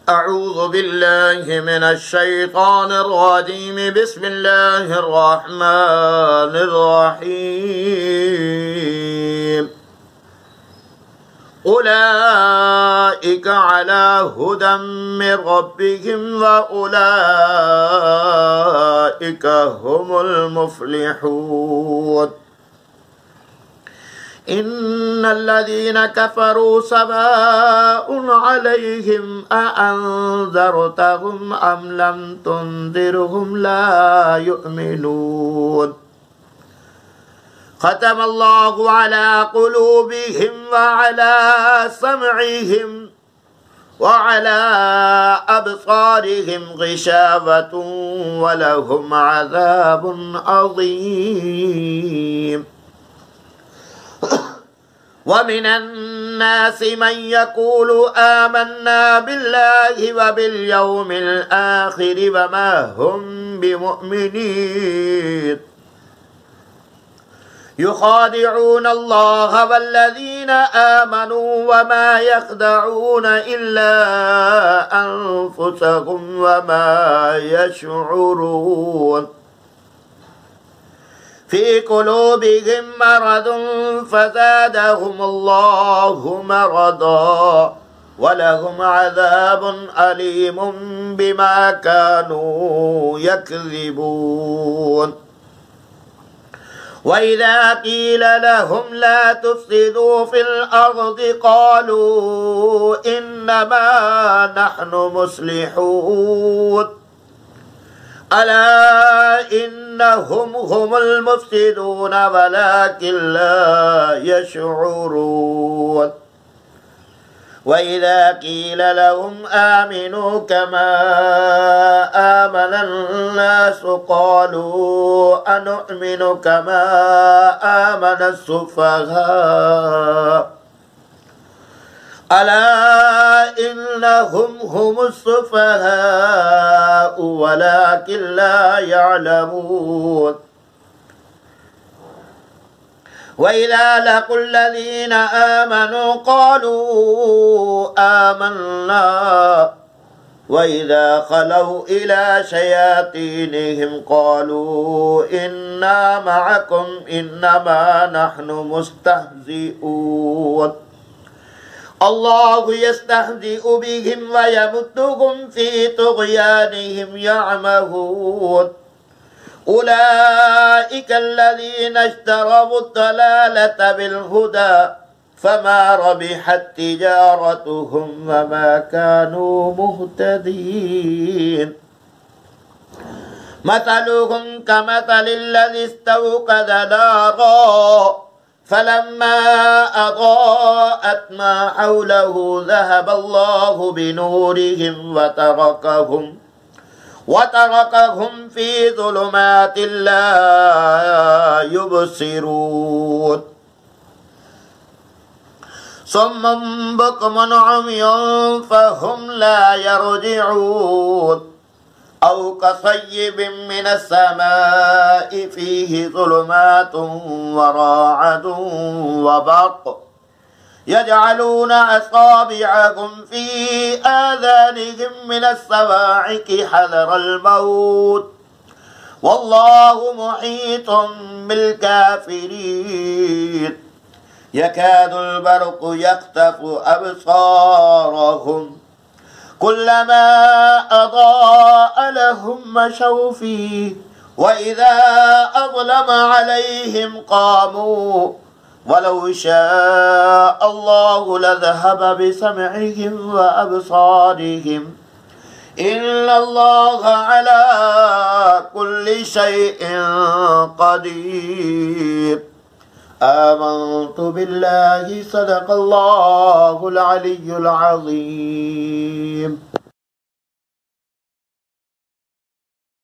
أعوذ بالله من الشيطان الرجيم. بسم الله الرحمن الرحيم. أولئك على هدى من ربهم وأولئك هم المفلحون. إن الذين كفروا سواء عليهم أأنذرتهم أم لم تنذرهم لا يؤمنون. ختم الله على قلوبهم وعلى سمعهم وعلى أبصارهم غشاوة ولهم عذاب عظيم. ومن الناس من يقول آمنا بالله وباليوم الآخر وما هم بمؤمنين. يخادعون الله والذين آمنوا وما يخدعون إلا أنفسهم وما يشعرون. في قلوبهم مرض فزادهم الله مرضا ولهم عذاب أليم بما كانوا يكذبون. وإذا قيل لهم لا تفسدوا في الأرض قالوا إنما نحن مصلحون. ألا إنهم هم المفسدون ولكن لا يشعرون. وإذا قيل لهم آمنوا كما آمن الناس قالوا أنؤمن كما آمن السفهاء. ألا إنهم هم السفهاء ولكن لا يعلمون. وإذا لقوا الذين آمنوا قالوا آمنا وإذا خلوا إلى شياطينهم قالوا إنا معكم إنما نحن مستهزئون. الله يستهزئ بهم ويمدهم في طغيانهم يعمهون. أولئك الذين اشتروا الضلالة بالهدى فما ربحت تجارتهم وما كانوا مهتدين. مثلهم كمثل الذي استوقد نارا فلما أضاءت ما حوله ذهب الله بنورهم وتركهم في ظلمات لا يبصرون. صم بكم عمي فهم لا يرجعون. أو كصيب من السماء فيه ظلمات ورعد وبرق يجعلون أصابعهم في آذانهم من الصواعق حذر الموت والله محيط بالكافرين. يكاد البرق يخطف أبصارهم كلما أضاء لهم مشوا فيه وإذا أظلم عليهم قاموا ولو شاء الله لذهب بسمعهم وأبصارهم إن الله على كل شيء قدير. آمنت بالله صدق الله العلي العظيم.